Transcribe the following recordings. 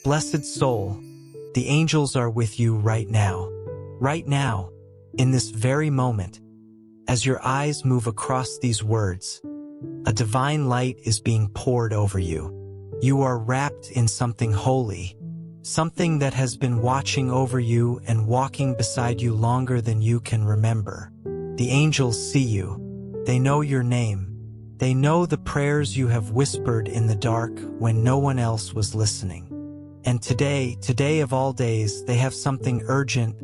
Blessed soul, the angels are with you right now, in this very moment. As your eyes move across these words, a divine light is being poured over you. You are wrapped in something holy, something that has been watching over you and walking beside you longer than you can remember. The angels see you. They know your name. They know the prayers you have whispered in the dark when no one else was listening. And today of all days, they have something urgent,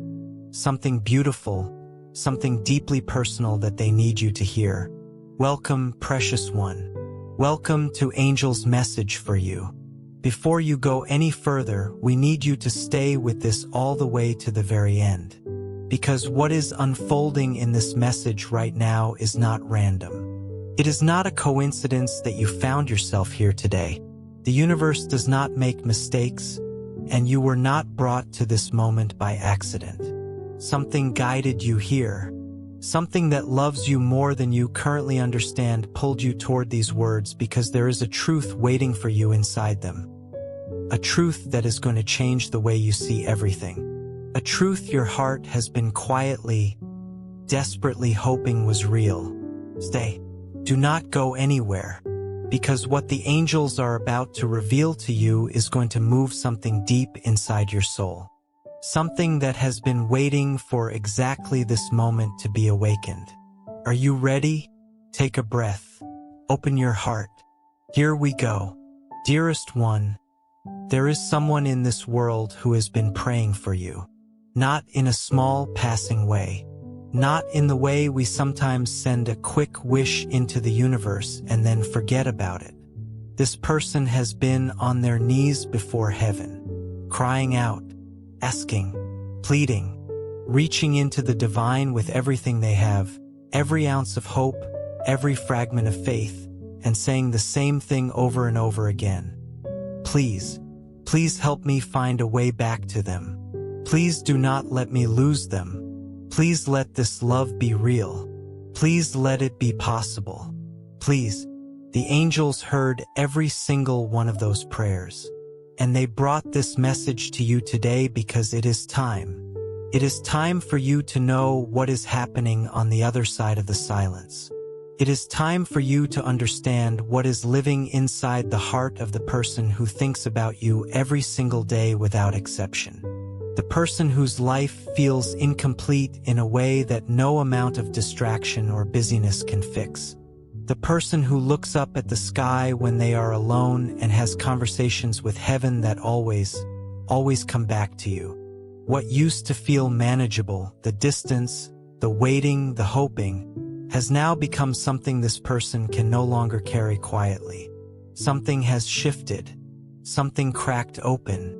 something beautiful, something deeply personal that they need you to hear. Welcome, precious one. Welcome to Angel's message for you. Before you go any further, we need you to stay with this all the way to the very end. Because what is unfolding in this message right now is not random. It is not a coincidence that you found yourself here today. The universe does not make mistakes, and you were not brought to this moment by accident. Something guided you here. Something that loves you more than you currently understand pulled you toward these words because there is a truth waiting for you inside them. A truth that is going to change the way you see everything. A truth your heart has been quietly, desperately hoping was real. Stay. Do not go anywhere. Because what the angels are about to reveal to you is going to move something deep inside your soul. Something that has been waiting for exactly this moment to be awakened. Are you ready? Take a breath. Open your heart. Here we go. Dearest one, there is someone in this world who has been praying for you. Not in a small passing way. Not in the way we sometimes send a quick wish into the universe and then forget about it. This person has been on their knees before heaven, crying out, asking, pleading, reaching into the divine with everything they have, every ounce of hope, every fragment of faith, and saying the same thing over and over again. Please, please help me find a way back to them. Please do not let me lose them. Please let this love be real. Please let it be possible. Please. The angels heard every single one of those prayers. And they brought this message to you today because it is time. It is time for you to know what is happening on the other side of the silence. It is time for you to understand what is living inside the heart of the person who thinks about you every single day without exception. The person whose life feels incomplete in a way that no amount of distraction or busyness can fix. The person who looks up at the sky when they are alone and has conversations with heaven that always come back to you. What used to feel manageable, the distance, the waiting, the hoping, has now become something this person can no longer carry quietly. Something has shifted. Something cracked open.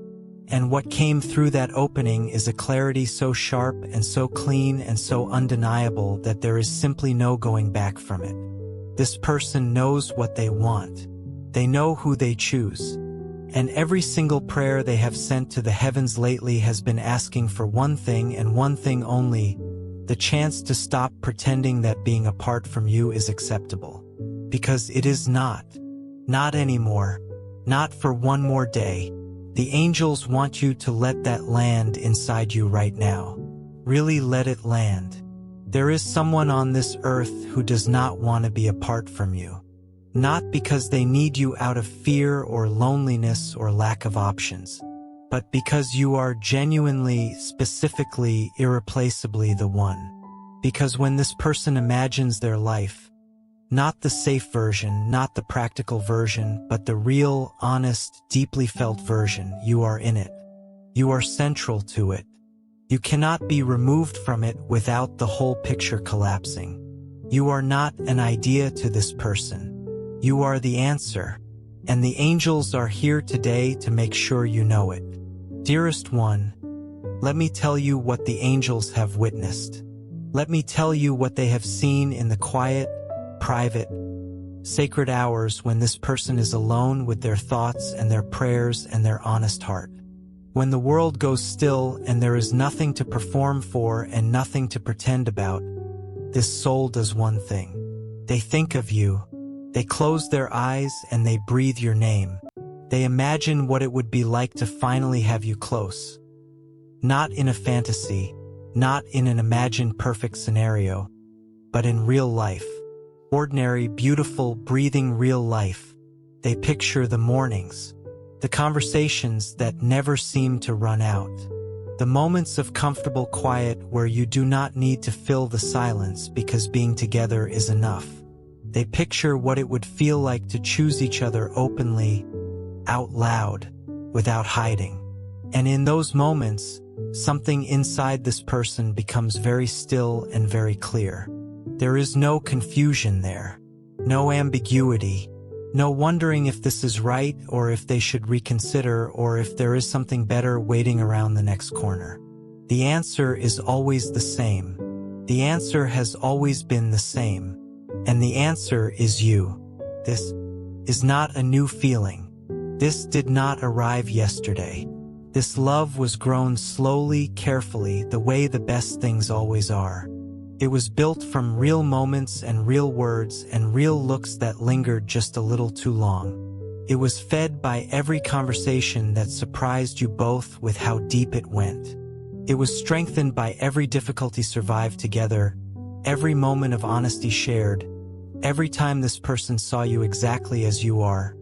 And what came through that opening is a clarity so sharp and so clean and so undeniable that there is simply no going back from it. This person knows what they want. They know who they choose. And every single prayer they have sent to the heavens lately has been asking for one thing and one thing only, the chance to stop pretending that being apart from you is acceptable. Because it is not. Not anymore. Not for one more day. The angels want you to let that land inside you right now. Really let it land. There is someone on this earth who does not want to be apart from you. Not because they need you out of fear or loneliness or lack of options, but because you are genuinely, specifically, irreplaceably the one. Because when this person imagines their life, not the safe version, not the practical version, but the real, honest, deeply felt version, you are in it. You are central to it. You cannot be removed from it without the whole picture collapsing. You are not an idea to this person. You are the answer. And the angels are here today to make sure you know it. Dearest one, let me tell you what the angels have witnessed. Let me tell you what they have seen in the quiet, private, sacred hours when this person is alone with their thoughts and their prayers and their honest heart. When the world goes still and there is nothing to perform for and nothing to pretend about, this soul does one thing. They think of you. They close their eyes and they breathe your name. They imagine what it would be like to finally have you close. Not in a fantasy, not in an imagined perfect scenario, but in real life. Ordinary, beautiful, breathing real life. They picture the mornings, the conversations that never seem to run out, the moments of comfortable quiet where you do not need to fill the silence because being together is enough. They picture what it would feel like to choose each other openly, out loud, without hiding. And in those moments, something inside this person becomes very still and very clear. There is no confusion there, no ambiguity, no wondering if this is right or if they should reconsider or if there is something better waiting around the next corner. The answer is always the same. The answer has always been the same. And the answer is you. This is not a new feeling. This did not arrive yesterday. This love was grown slowly, carefully, the way the best things always are. It was built from real moments and real words and real looks that lingered just a little too long. It was fed by every conversation that surprised you both with how deep it went. It was strengthened by every difficulty survived together, every moment of honesty shared, every time this person saw you exactly as you are.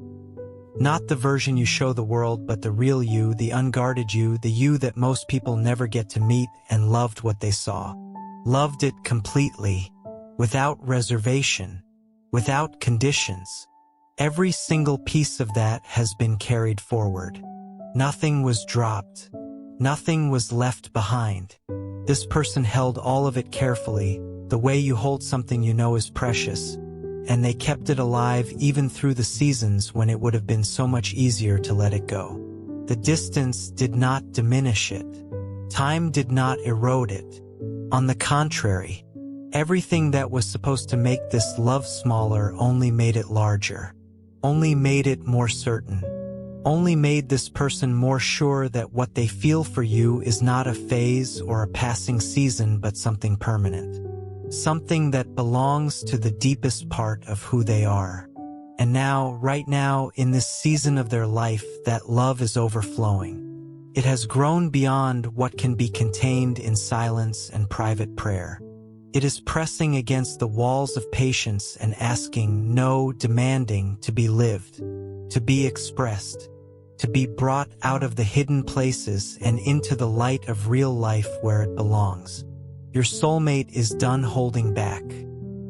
Not the version you show the world, but the real you, the unguarded you, the you that most people never get to meet, and loved what they saw. Loved it completely, without reservation, without conditions. Every single piece of that has been carried forward. Nothing was dropped. Nothing was left behind. This person held all of it carefully, the way you hold something you know is precious, and they kept it alive even through the seasons when it would have been so much easier to let it go. The distance did not diminish it. Time did not erode it. On the contrary, everything that was supposed to make this love smaller only made it larger, only made it more certain, only made this person more sure that what they feel for you is not a phase or a passing season but something permanent. Something that belongs to the deepest part of who they are. And now, right now, in this season of their life, that love is overflowing. It has grown beyond what can be contained in silence and private prayer. It is pressing against the walls of patience and asking, no, demanding to be lived, to be expressed, to be brought out of the hidden places and into the light of real life where it belongs. Your soulmate is done holding back.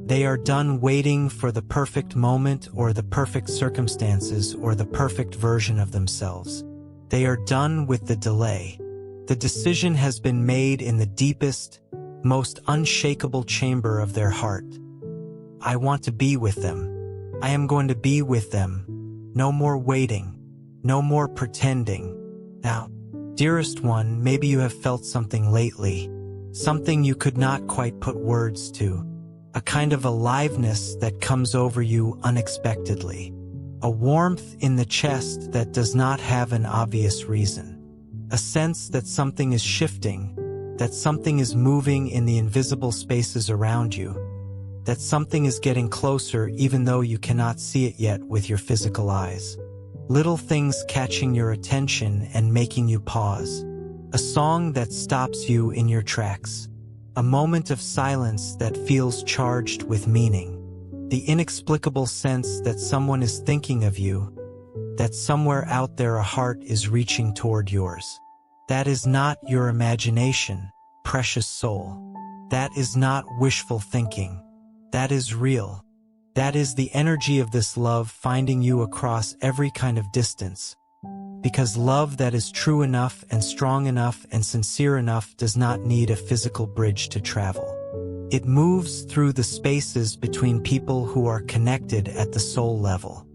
They are done waiting for the perfect moment or the perfect circumstances or the perfect version of themselves. They are done with the delay. The decision has been made in the deepest, most unshakable chamber of their heart. I want to be with them. I am going to be with them. No more waiting. No more pretending. Now, dearest one, maybe you have felt something lately. Something you could not quite put words to. A kind of aliveness that comes over you unexpectedly. A warmth in the chest that does not have an obvious reason. A sense that something is shifting, that something is moving in the invisible spaces around you, that something is getting closer even though you cannot see it yet with your physical eyes. Little things catching your attention and making you pause. A song that stops you in your tracks. A moment of silence that feels charged with meaning. The inexplicable sense that someone is thinking of you, that somewhere out there a heart is reaching toward yours. That is not your imagination, precious soul. That is not wishful thinking. That is real. That is the energy of this love finding you across every kind of distance. Because love that is true enough and strong enough and sincere enough does not need a physical bridge to travel. It moves through the spaces between people who are connected at the soul level.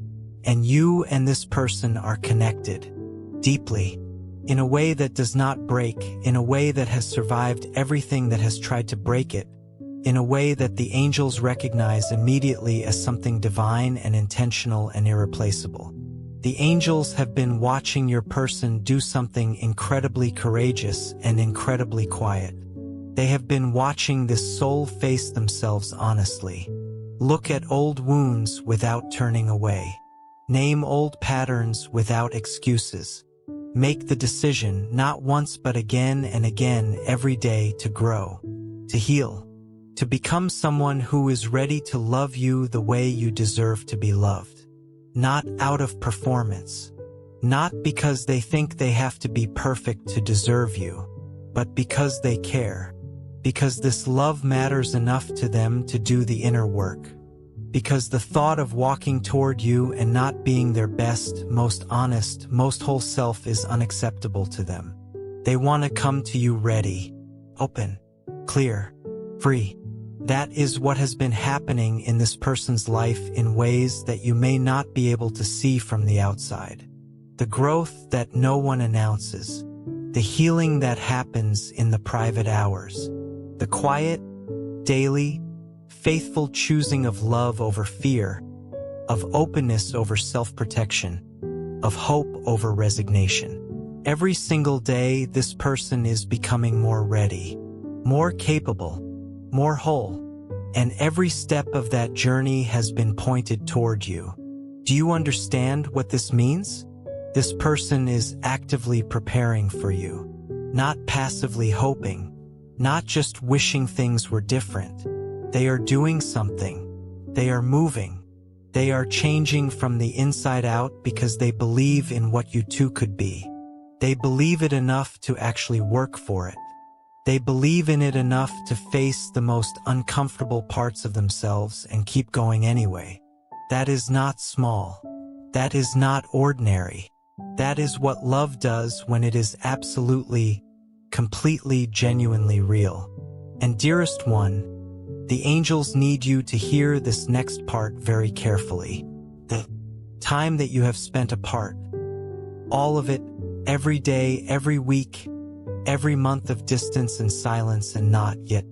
And you and this person are connected, deeply, in a way that does not break, in a way that has survived everything that has tried to break it, in a way that the angels recognize immediately as something divine and intentional and irreplaceable. The angels have been watching your person do something incredibly courageous and incredibly quiet. They have been watching this soul face themselves honestly. Look at old wounds without turning away. Name old patterns without excuses. Make the decision not once but again and again every day to grow, to heal, to become someone who is ready to love you the way you deserve to be loved. Not out of performance. Not because they think they have to be perfect to deserve you, but because they care. Because this love matters enough to them to do the inner work. Because the thought of walking toward you and not being their best, most honest, most whole self is unacceptable to them. They want to come to you ready, open, clear, free. That is what has been happening in this person's life in ways that you may not be able to see from the outside. The growth that no one announces. The healing that happens in the private hours. The quiet, daily, faithful choosing of love over fear, of openness over self-protection, of hope over resignation. Every single day, this person is becoming more ready, more capable, more whole, and every step of that journey has been pointed toward you. Do you understand what this means? This person is actively preparing for you, not passively hoping, not just wishing things were different. They are doing something. They are moving. They are changing from the inside out because they believe in what you two could be. They believe it enough to actually work for it. They believe in it enough to face the most uncomfortable parts of themselves and keep going anyway. That is not small. That is not ordinary. That is what love does when it is absolutely, completely, genuinely real. And dearest one, the angels need you to hear this next part very carefully. The time that you have spent apart, all of it, every day, every week, every month of distance and silence and not yet.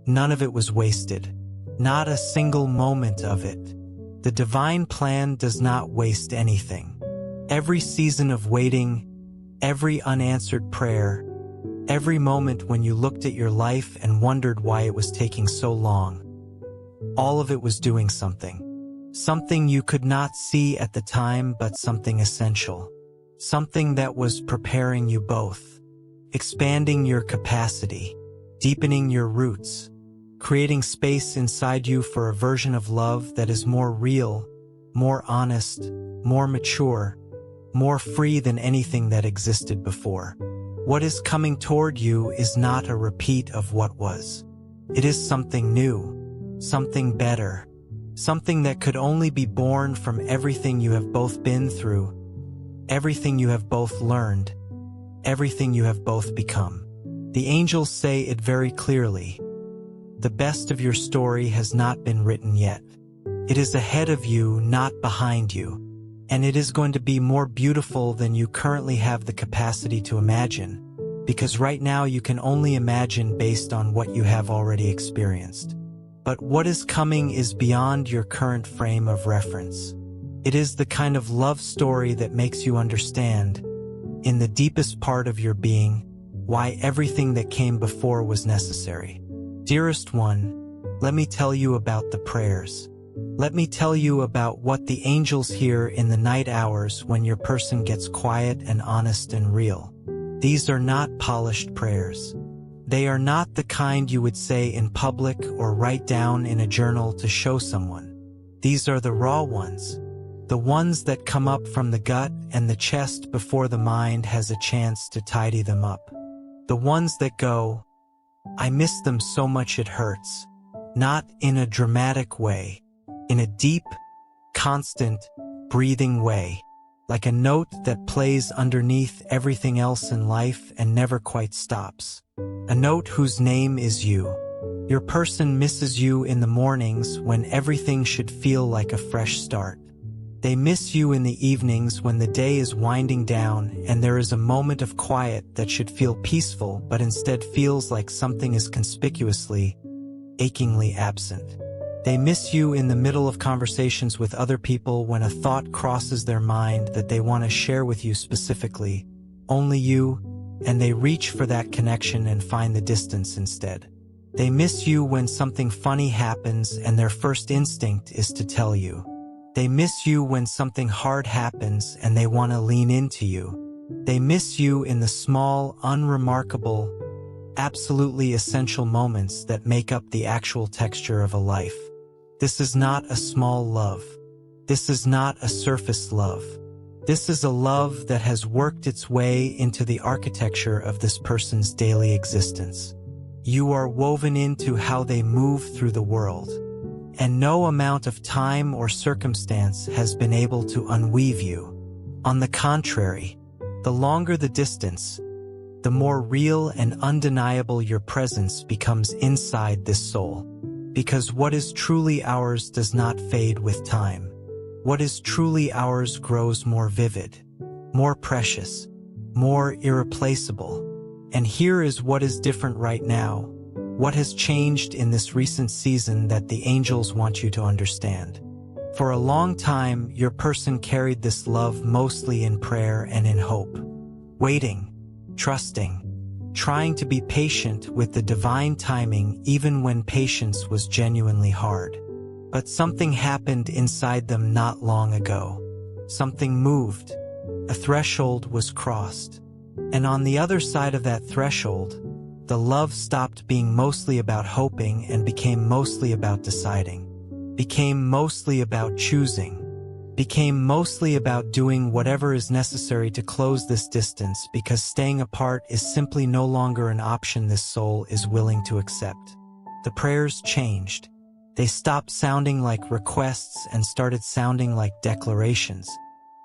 None of it was wasted. Not a single moment of it. The divine plan does not waste anything. Every season of waiting, every unanswered prayer, every moment when you looked at your life and wondered why it was taking so long, all of it was doing something. Something you could not see at the time, but something essential. Something that was preparing you both, expanding your capacity, deepening your roots, creating space inside you for a version of love that is more real, more honest, more mature, more free than anything that existed before. What is coming toward you is not a repeat of what was. It is something new, something better, something that could only be born from everything you have both been through, everything you have both learned, everything you have both become. The angels say it very clearly. The best of your story has not been written yet. It is ahead of you, not behind you. And it is going to be more beautiful than you currently have the capacity to imagine, because right now you can only imagine based on what you have already experienced. But what is coming is beyond your current frame of reference. It is the kind of love story that makes you understand, in the deepest part of your being, why everything that came before was necessary. Dearest one, let me tell you about the prayers. Let me tell you about what the angels hear in the night hours when your person gets quiet and honest and real. These are not polished prayers. They are not the kind you would say in public or write down in a journal to show someone. These are the raw ones, the ones that come up from the gut and the chest before the mind has a chance to tidy them up. The ones that go, I miss them so much it hurts. Not in a dramatic way. In a deep, constant, breathing way, like a note that plays underneath everything else in life and never quite stops. A note whose name is you. Your person misses you in the mornings when everything should feel like a fresh start. They miss you in the evenings when the day is winding down and there is a moment of quiet that should feel peaceful but instead feels like something is conspicuously, achingly absent. They miss you in the middle of conversations with other people when a thought crosses their mind that they want to share with you specifically, only you, and they reach for that connection and find the distance instead. They miss you when something funny happens and their first instinct is to tell you. They miss you when something hard happens and they want to lean into you. They miss you in the small, unremarkable, absolutely essential moments that make up the actual texture of a life. This is not a small love. This is not a surface love. This is a love that has worked its way into the architecture of this person's daily existence. You are woven into how they move through the world, and no amount of time or circumstance has been able to unweave you. On the contrary, the longer the distance, the more real and undeniable your presence becomes inside this soul. Because what is truly ours does not fade with time. What is truly ours grows more vivid, more precious, more irreplaceable. And here is what is different right now, what has changed in this recent season that the angels want you to understand. For a long time, your person carried this love mostly in prayer and in hope, waiting, trusting, trying to be patient with the divine timing even when patience was genuinely hard. But something happened inside them not long ago. Something moved. A threshold was crossed. And on the other side of that threshold, the love stopped being mostly about hoping and became mostly about deciding, became mostly about choosing, became mostly about doing whatever is necessary to close this distance because staying apart is simply no longer an option this soul is willing to accept. The prayers changed. They stopped sounding like requests and started sounding like declarations.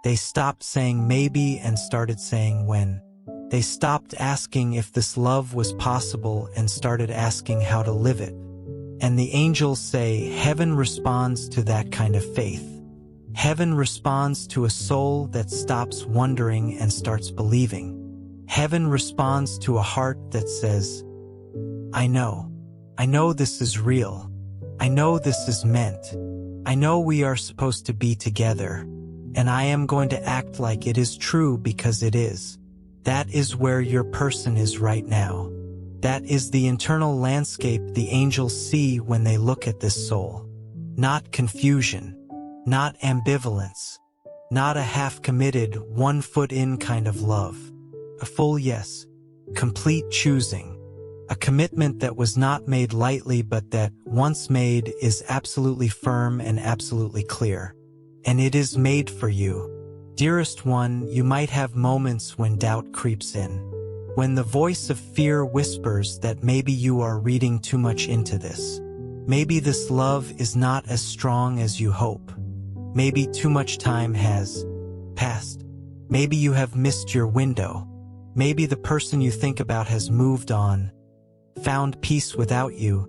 They stopped saying maybe and started saying when. They stopped asking if this love was possible and started asking how to live it. And the angels say heaven responds to that kind of faith. Heaven responds to a soul that stops wondering and starts believing. Heaven responds to a heart that says, I know this is real. I know this is meant. I know we are supposed to be together, and I am going to act like it is true because it is. That is where your person is right now. That is the internal landscape the angels see when they look at this soul. Not confusion, not ambivalence, not a half-committed, one-foot-in kind of love. A full yes, complete choosing. A commitment that was not made lightly but that, once made, is absolutely firm and absolutely clear. And it is made for you. Dearest one, you might have moments when doubt creeps in. When the voice of fear whispers that maybe you are reading too much into this. Maybe this love is not as strong as you hope. Maybe too much time has passed. Maybe you have missed your window. Maybe the person you think about has moved on, found peace without you,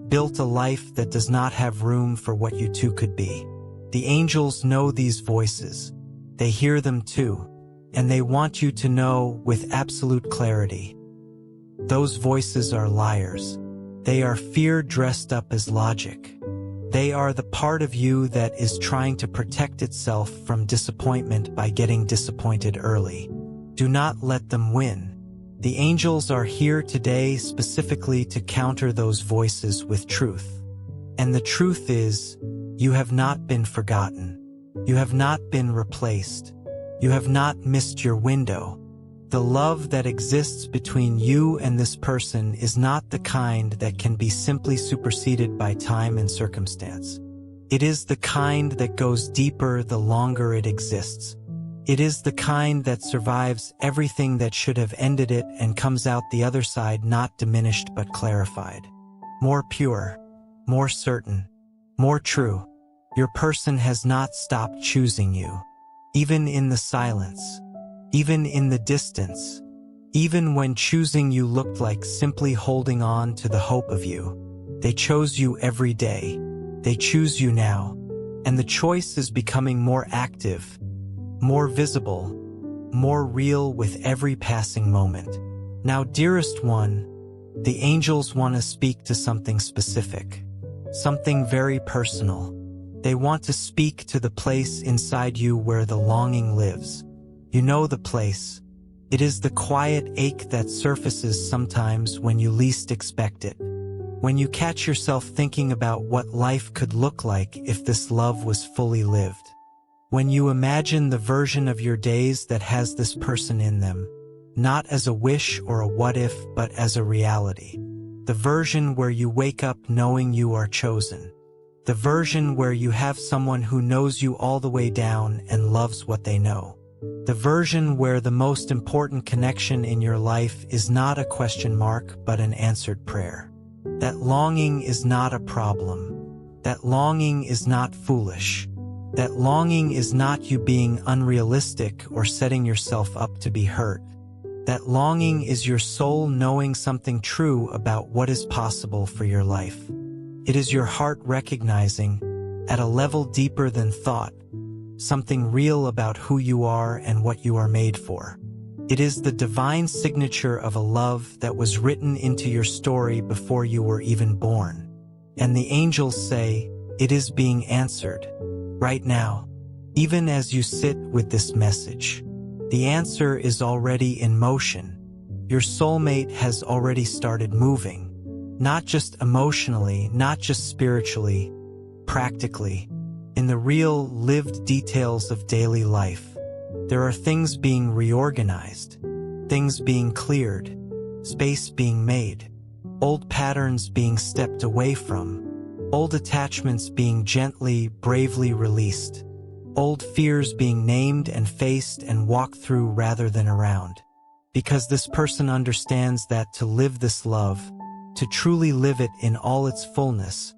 built a life that does not have room for what you two could be. The angels know these voices. They hear them too, and they want you to know with absolute clarity. Those voices are liars. They are fear dressed up as logic. They are the part of you that is trying to protect itself from disappointment by getting disappointed early. Do not let them win. The angels are here today specifically to counter those voices with truth. And the truth is, you have not been forgotten. You have not been replaced. You have not missed your window. The love that exists between you and this person is not the kind that can be simply superseded by time and circumstance. It is the kind that goes deeper the longer it exists. It is the kind that survives everything that should have ended it and comes out the other side not diminished but clarified. More pure, more certain, more true. Your person has not stopped choosing you. Even in the silence, even in the distance, even when choosing you looked like simply holding on to the hope of you. They chose you every day. They choose you now. And the choice is becoming more active, more visible, more real with every passing moment. Now, dearest one, the angels want to speak to something specific, something very personal. They want to speak to the place inside you where the longing lives. You know the place. It is the quiet ache that surfaces sometimes when you least expect it. When you catch yourself thinking about what life could look like if this love was fully lived. When you imagine the version of your days that has this person in them, not as a wish or a what if, but as a reality. The version where you wake up knowing you are chosen. The version where you have someone who knows you all the way down and loves what they know. The version where the most important connection in your life is not a question mark but an answered prayer. That longing is not a problem. That longing is not foolish. That longing is not you being unrealistic or setting yourself up to be hurt. That longing is your soul knowing something true about what is possible for your life. It is your heart recognizing, at a level deeper than thought, something real about who you are and what you are made for. It is the divine signature of a love that was written into your story before you were even born. And the angels say, it is being answered. Right now, even as you sit with this message, the answer is already in motion. Your soulmate has already started moving. Not just emotionally, not just spiritually, practically, in the real, lived details of daily life. There are things being reorganized, things being cleared, space being made, old patterns being stepped away from, old attachments being gently, bravely released, old fears being named and faced and walked through rather than around. Because this person understands that to live this love, to truly live it in all its fullness,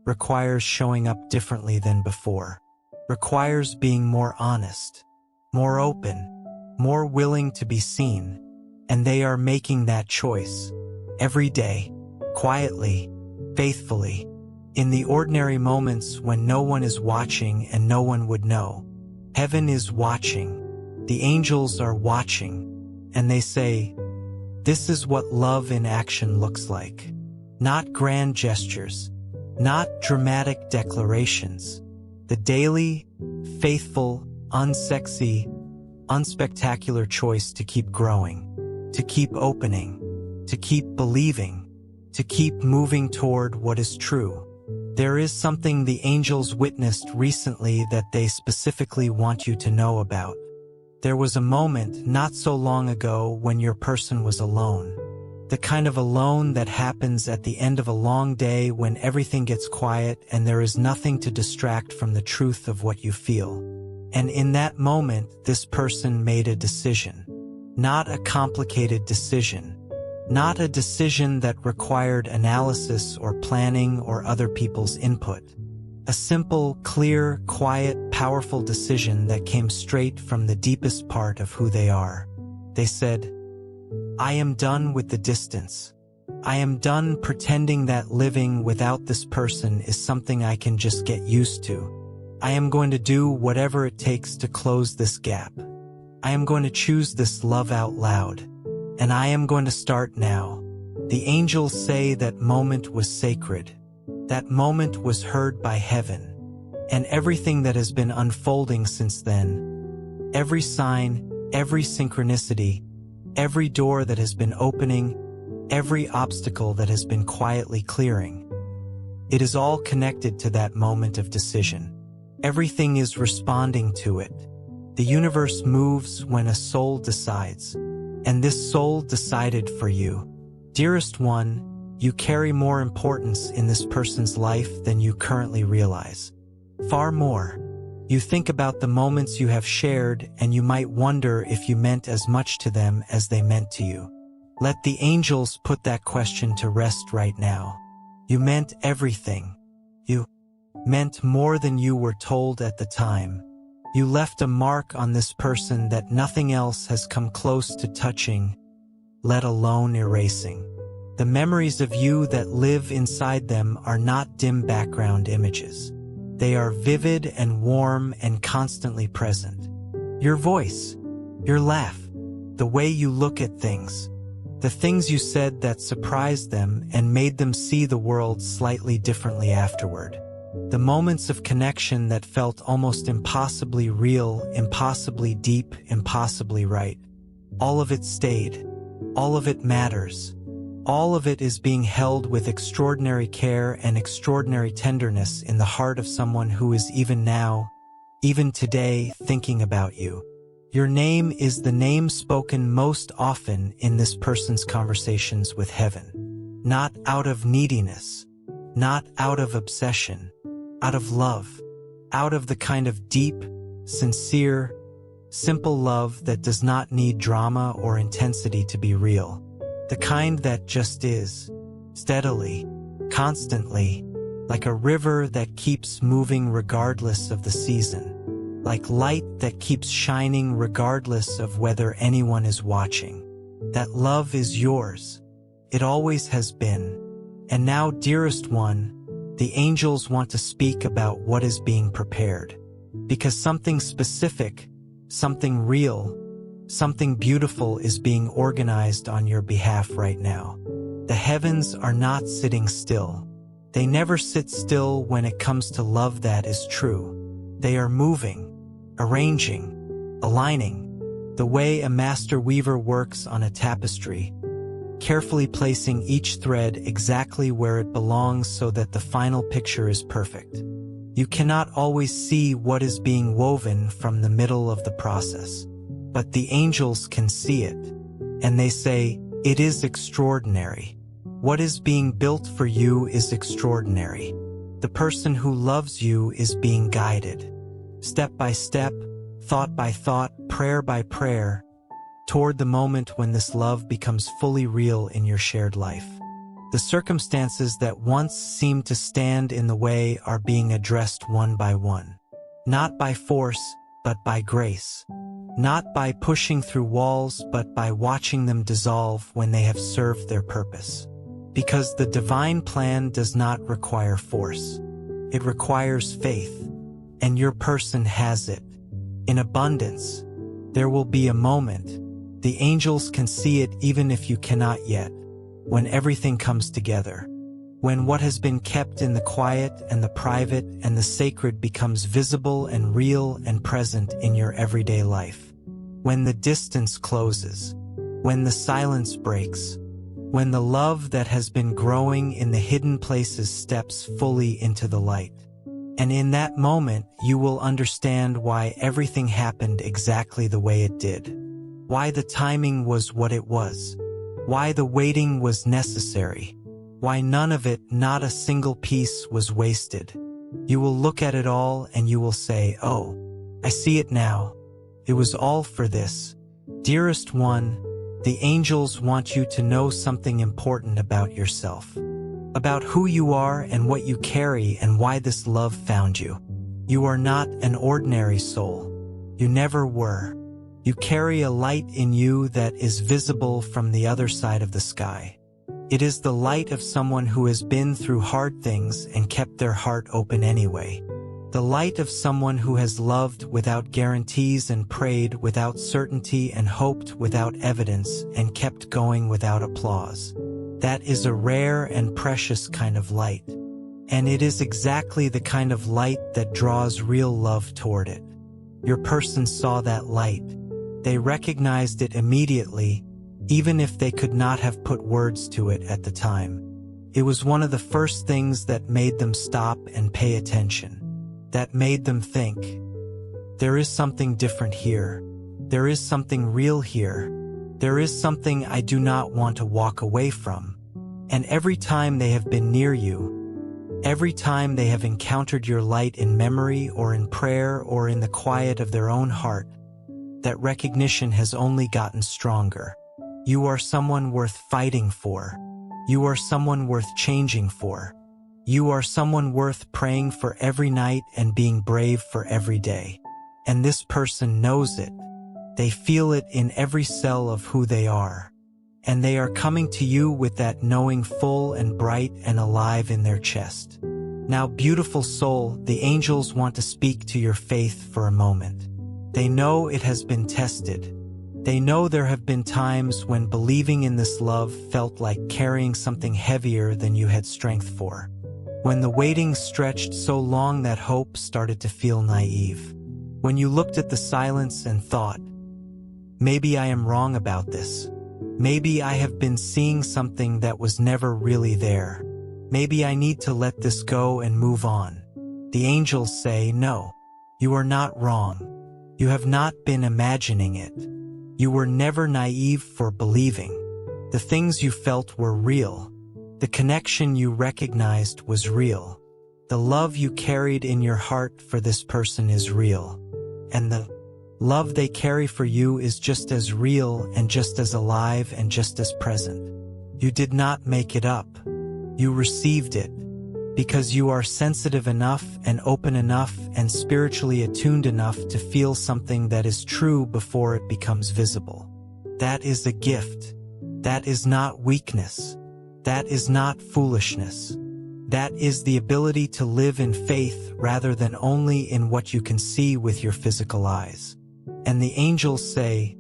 requires showing up differently than before, requires being more honest, more open, more willing to be seen, and they are making that choice every day, quietly, faithfully, in the ordinary moments when no one is watching and no one would know. Heaven is watching, the angels are watching, and they say, this is what love in action looks like. Not grand gestures, not dramatic declarations. The daily, faithful, unsexy, unspectacular choice to keep growing, to keep opening, to keep believing, to keep moving toward what is true. There is something the angels witnessed recently that they specifically want you to know about. There was a moment not so long ago when your person was alone. The kind of alone that happens at the end of a long day when everything gets quiet and there is nothing to distract from the truth of what you feel. And in that moment, this person made a decision. Not a complicated decision. Not a decision that required analysis or planning or other people's input. A simple, clear, quiet, powerful decision that came straight from the deepest part of who they are. They said, I am done with the distance. I am done pretending that living without this person is something I can just get used to. I am going to do whatever it takes to close this gap. I am going to choose this love out loud. And I am going to start now. The angels say that moment was sacred. That moment was heard by heaven. And everything that has been unfolding since then, every sign, every synchronicity, every door that has been opening, every obstacle that has been quietly clearing, it is all connected to that moment of decision. Everything is responding to it. The universe moves when a soul decides. And this soul decided for you. Dearest one, you carry more importance in this person's life than you currently realize. Far more. You think about the moments you have shared and you might wonder if you meant as much to them as they meant to you. Let the angels put that question to rest right now. You meant everything. You meant more than you were told at the time. You left a mark on this person that nothing else has come close to touching, let alone erasing. The memories of you that live inside them are not dim background images. They are vivid and warm and constantly present. Your voice, your laugh, the way you look at things, the things you said that surprised them and made them see the world slightly differently afterward. The moments of connection that felt almost impossibly real, impossibly deep, impossibly right. All of it stayed. All of it matters. All of it is being held with extraordinary care and extraordinary tenderness in the heart of someone who is even now, even today, thinking about you. Your name is the name spoken most often in this person's conversations with heaven. Not out of neediness, not out of obsession, out of love, out of the kind of deep, sincere, simple love that does not need drama or intensity to be real. The kind that just is, steadily, constantly, like a river that keeps moving regardless of the season. Like light that keeps shining regardless of whether anyone is watching. That love is yours. It always has been. And now, dearest one, the angels want to speak about what is being prepared. Because something specific, something real, something beautiful is being organized on your behalf right now. The heavens are not sitting still. They never sit still when it comes to love that is true. They are moving, arranging, aligning, the way a master weaver works on a tapestry, carefully placing each thread exactly where it belongs so that the final picture is perfect. You cannot always see what is being woven from the middle of the process, but the angels can see it, and they say, "It is extraordinary. What is being built for you is extraordinary. The person who loves you is being guided, step by step, thought by thought, prayer by prayer, toward the moment when this love becomes fully real in your shared life. The circumstances that once seemed to stand in the way are being addressed one by one, not by force, but by grace, not by pushing through walls, but by watching them dissolve when they have served their purpose. Because the divine plan does not require force. It requires faith. And your person has it. In abundance. There will be a moment. The angels can see it even if you cannot yet. When everything comes together. When what has been kept in the quiet and the private and the sacred becomes visible and real and present in your everyday life. When the distance closes. When the silence breaks. When the love that has been growing in the hidden places steps fully into the light. And in that moment, you will understand why everything happened exactly the way it did. Why the timing was what it was. Why the waiting was necessary. Why none of it, not a single piece, was wasted. You will look at it all and you will say, "Oh, I see it now. It was all for this." Dearest one, the angels want you to know something important about yourself. About who you are and what you carry and why this love found you. You are not an ordinary soul. You never were. You carry a light in you that is visible from the other side of the sky. It is the light of someone who has been through hard things and kept their heart open anyway. The light of someone who has loved without guarantees and prayed without certainty and hoped without evidence and kept going without applause. That is a rare and precious kind of light. And it is exactly the kind of light that draws real love toward it. Your person saw that light. They recognized it immediately, even if they could not have put words to it at the time. It was one of the first things that made them stop and pay attention. That made them think, there is something different here. There is something real here. There is something I do not want to walk away from. And every time they have been near you, every time they have encountered your light in memory or in prayer or in the quiet of their own heart, that recognition has only gotten stronger. You are someone worth fighting for. You are someone worth changing for. You are someone worth praying for every night and being brave for every day. And this person knows it. They feel it in every cell of who they are. And they are coming to you with that knowing full and bright and alive in their chest. Now, beautiful soul, the angels want to speak to your faith for a moment. They know it has been tested. They know there have been times when believing in this love felt like carrying something heavier than you had strength for. When the waiting stretched so long that hope started to feel naive. When you looked at the silence and thought, maybe I am wrong about this. Maybe I have been seeing something that was never really there. Maybe I need to let this go and move on. The angels say, no, you are not wrong. You have not been imagining it. You were never naive for believing. The things you felt were real. The connection you recognized was real. The love you carried in your heart for this person is real. And the love they carry for you is just as real and just as alive and just as present. You did not make it up. You received it because you are sensitive enough and open enough and spiritually attuned enough to feel something that is true before it becomes visible. That is a gift. That is not weakness. That is not foolishness. That is the ability to live in faith rather than only in what you can see with your physical eyes. And the angels say,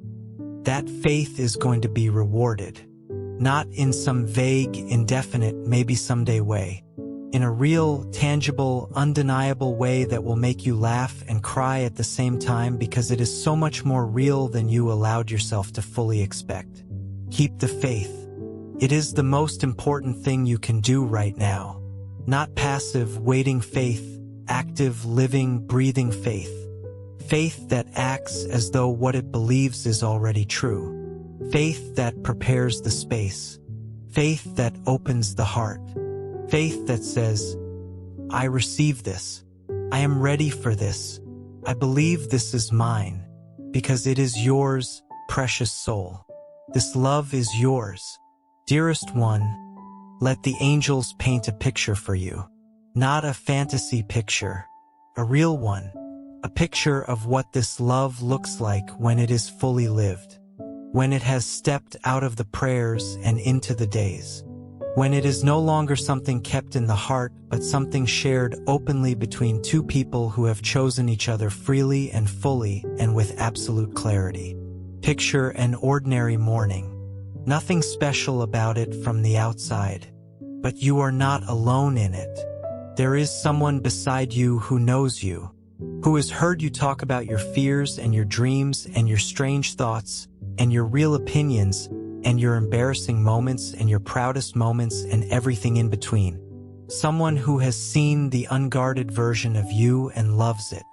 that faith is going to be rewarded. Not in some vague, indefinite, maybe someday way. In a real, tangible, undeniable way that will make you laugh and cry at the same time because it is so much more real than you allowed yourself to fully expect. Keep the faith. It is the most important thing you can do right now. Not passive, waiting faith, active, living, breathing faith. Faith that acts as though what it believes is already true. Faith that prepares the space. Faith that opens the heart. Faith that says, I receive this. I am ready for this. I believe this is mine, because it is yours, precious soul. This love is yours. Dearest one, let the angels paint a picture for you. Not a fantasy picture, a real one. A picture of what this love looks like when it is fully lived. When it has stepped out of the prayers and into the days. When it is no longer something kept in the heart, but something shared openly between two people who have chosen each other freely and fully and with absolute clarity. Picture an ordinary morning. Nothing special about it from the outside. But you are not alone in it. There is someone beside you who knows you, who has heard you talk about your fears and your dreams and your strange thoughts and your real opinions and your embarrassing moments and your proudest moments and everything in between. Someone who has seen the unguarded version of you and loves it.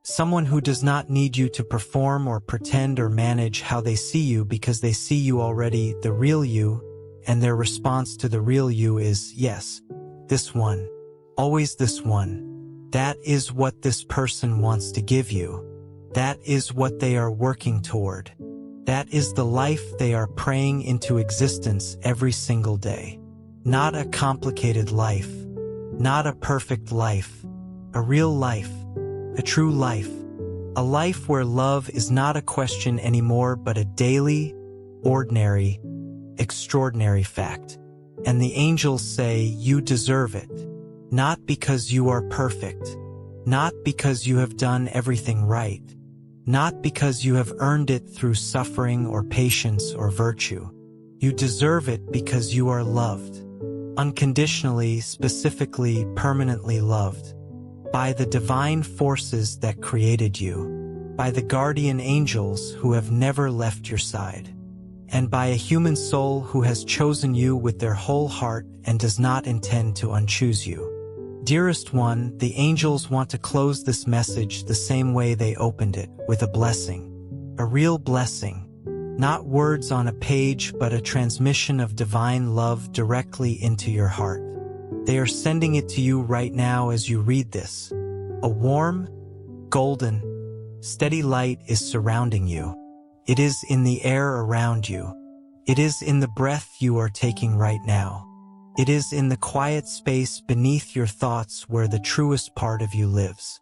Someone who does not need you to perform or pretend or manage how they see you because they see you already, the real you, and their response to the real you is, yes, this one, always this one. That is what this person wants to give you. That is what they are working toward. That is the life they are praying into existence every single day. Not a complicated life. Not a perfect life. A real life. A true life. A life where love is not a question anymore but a daily, ordinary, extraordinary fact. And the angels say you deserve it. Not because you are perfect. Not because you have done everything right. Not because you have earned it through suffering or patience or virtue. You deserve it because you are loved. Unconditionally, specifically, permanently loved. By the divine forces that created you. By the guardian angels who have never left your side. And by a human soul who has chosen you with their whole heart and does not intend to unchoose you. Dearest one, the angels want to close this message the same way they opened it, with a blessing. A real blessing. Not words on a page, but a transmission of divine love directly into your heart. They are sending it to you right now as you read this. A warm, golden, steady light is surrounding you. It is in the air around you. It is in the breath you are taking right now. It is in the quiet space beneath your thoughts where the truest part of you lives.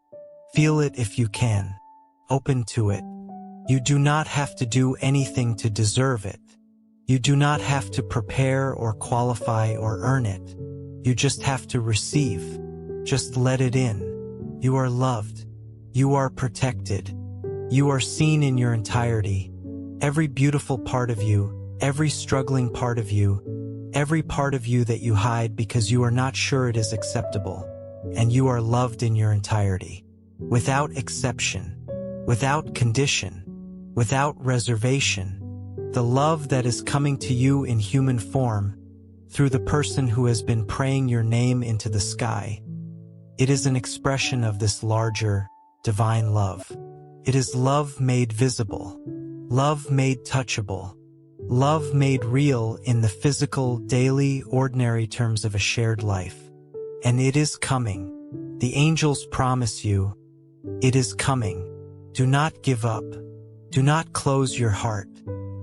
Feel it if you can. Open to it. You do not have to do anything to deserve it. You do not have to prepare or qualify or earn it. You just have to receive. Just let it in. You are loved. You are protected. You are seen in your entirety. Every beautiful part of you, every struggling part of you, every part of you that you hide because you are not sure it is acceptable, and you are loved in your entirety. Without exception, without condition, without reservation. the love that is coming to you in human form, through the person who has been praying your name into the sky. It is an expression of this larger, divine love. It is love made visible, love made touchable, love made real in the physical, daily, ordinary terms of a shared life. And it is coming. The angels promise you, it is coming. Do not give up. Do not close your heart.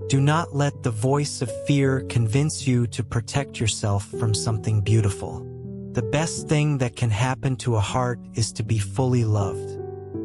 Do not let the voice of fear convince you to protect yourself from something beautiful. The best thing that can happen to a heart is to be fully loved.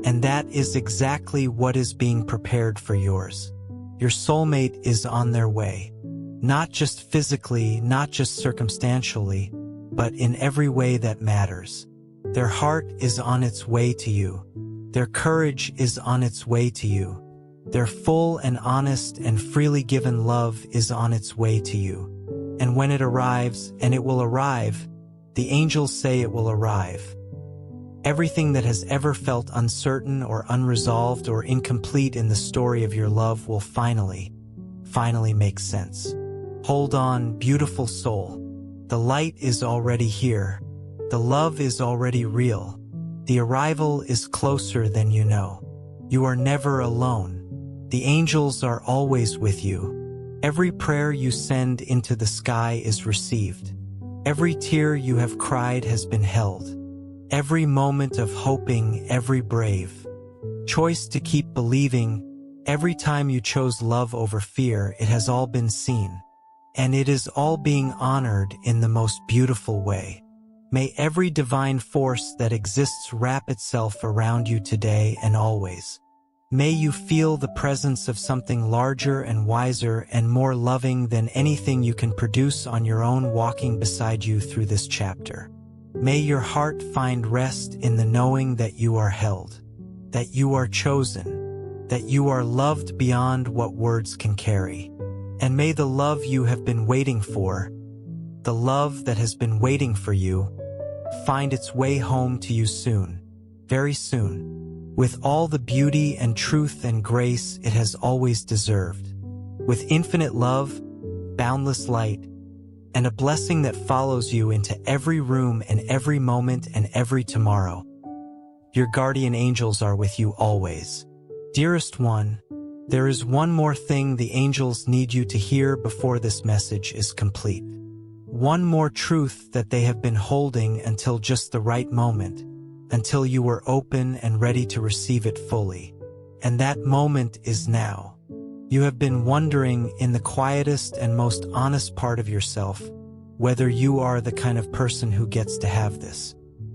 And that is exactly what is being prepared for yours. Your soulmate is on their way. Not just physically, not just circumstantially, but in every way that matters. Their heart is on its way to you. Their courage is on its way to you. Their full and honest and freely given love is on its way to you. And when it arrives, and it will arrive, the angels say it will arrive. Everything that has ever felt uncertain or unresolved or incomplete in the story of your love will finally make sense. Hold on, beautiful soul. The light is already here. The love is already real. The arrival is closer than you know. You are never alone. The angels are always with you. Every prayer you send into the sky is received. Every tear you have cried has been held. Every moment of hoping, every brave choice to keep believing, every time you chose love over fear, it has all been seen. And it is all being honored in the most beautiful way. May every divine force that exists wrap itself around you today and always. May you feel the presence of something larger and wiser and more loving than anything you can produce on your own walking beside you through this chapter. May your heart find rest in the knowing that you are held, that you are chosen, that you are loved beyond what words can carry. And may the love you have been waiting for, the love that has been waiting for you, find its way home to you soon, very soon, with all the beauty and truth and grace it has always deserved, with infinite love, boundless light, and a blessing that follows you into every room and every moment and every tomorrow. Your guardian angels are with you always. Dearest one, there is one more thing the angels need you to hear before this message is complete. One more truth that they have been holding until just the right moment, until you were open and ready to receive it fully. And that moment is now. You have been wondering in the quietest and most honest part of yourself whether you are the kind of person who gets to have this.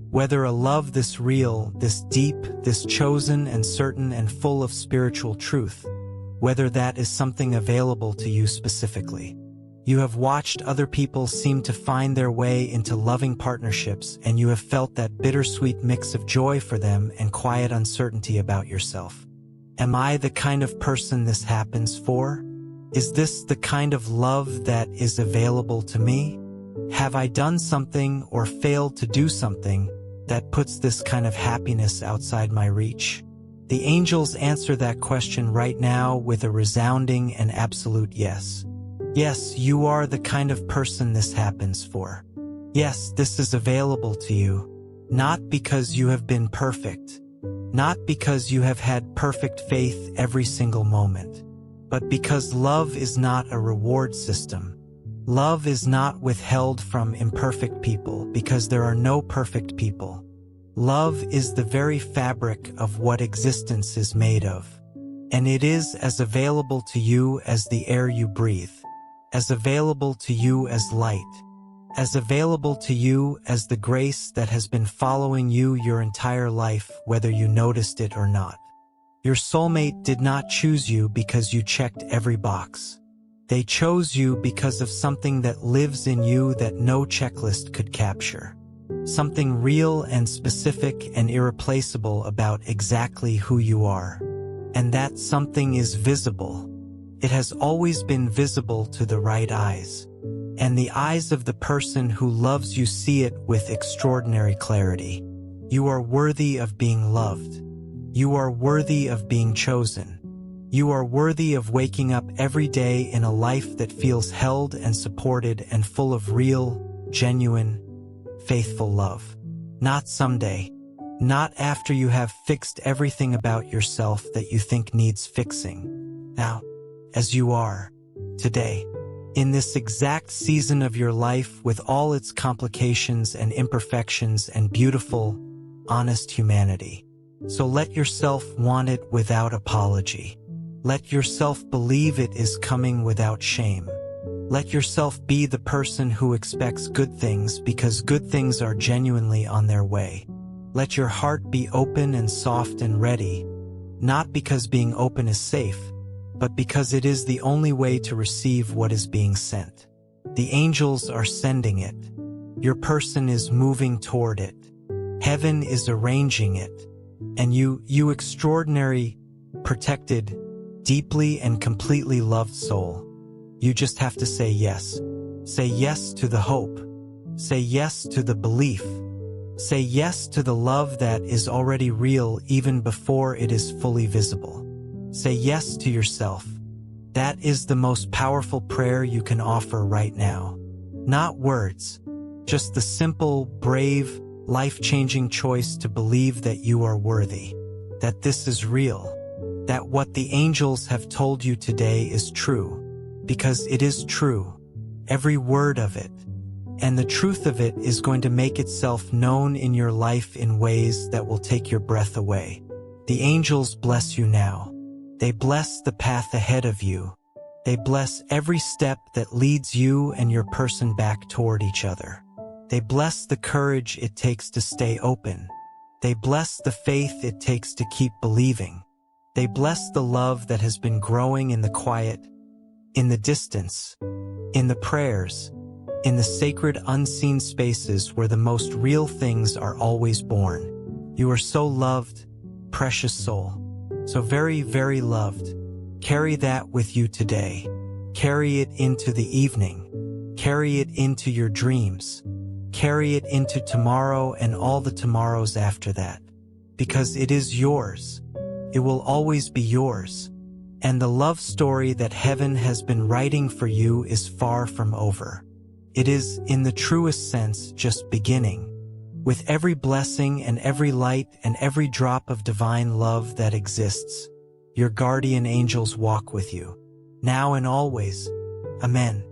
Whether a love this real, this deep, this chosen and certain and full of spiritual truth, whether that is something available to you specifically. You have watched other people seem to find their way into loving partnerships, and you have felt that bittersweet mix of joy for them and quiet uncertainty about yourself. Am I the kind of person this happens for? Is this the kind of love that is available to me? Have I done something or failed to do something that puts this kind of happiness outside my reach? The angels answer that question right now with a resounding and absolute yes. Yes, you are the kind of person this happens for. Yes, this is available to you, not because you have been perfect, not because you have had perfect faith every single moment, but because love is not a reward system. Love is not withheld from imperfect people because there are no perfect people. Love is the very fabric of what existence is made of, and it is as available to you as the air you breathe, as available to you as light, as available to you as the grace that has been following you your entire life, whether you noticed it or not. Your soulmate did not choose you because you checked every box. They chose you because of something that lives in you that no checklist could capture. Something real and specific and irreplaceable about exactly who you are. And that something is visible. It has always been visible to the right eyes. And the eyes of the person who loves you see it with extraordinary clarity. You are worthy of being loved. You are worthy of being chosen. You are worthy of waking up every day in a life that feels held and supported and full of real, genuine, faithful love. Not someday. Not after you have fixed everything about yourself that you think needs fixing. Now, as you are, today, in this exact season of your life with all its complications and imperfections and beautiful, honest humanity. So let yourself want it without apology. Let yourself believe it is coming without shame. Let yourself be the person who expects good things because good things are genuinely on their way. Let your heart be open and soft and ready, not because being open is safe, but because it is the only way to receive what is being sent. The angels are sending it. Your person is moving toward it. Heaven is arranging it. And you extraordinary, protected, deeply and completely loved soul. You just have to say yes. Say yes to the hope. Say yes to the belief. Say yes to the love that is already real even before it is fully visible. Say yes to yourself. That is the most powerful prayer you can offer right now. Not words, just the simple, brave, life-changing choice to believe that you are worthy, that this is real, that what the angels have told you today is true, because it is true, every word of it. And the truth of it is going to make itself known in your life in ways that will take your breath away. The angels bless you now. They bless the path ahead of you. They bless every step that leads you and your person back toward each other. They bless the courage it takes to stay open. They bless the faith it takes to keep believing. They bless the love that has been growing in the quiet, in the distance, in the prayers, in the sacred unseen spaces where the most real things are always born. You are so loved, precious soul. So very, very loved. Carry that with you today. Carry it into the evening. Carry it into your dreams. Carry it into tomorrow and all the tomorrows after that. Because it is yours. It will always be yours. And the love story that heaven has been writing for you is far from over. It is, in the truest sense, just beginning. With every blessing and every light and every drop of divine love that exists, your guardian angels walk with you, now and always. Amen.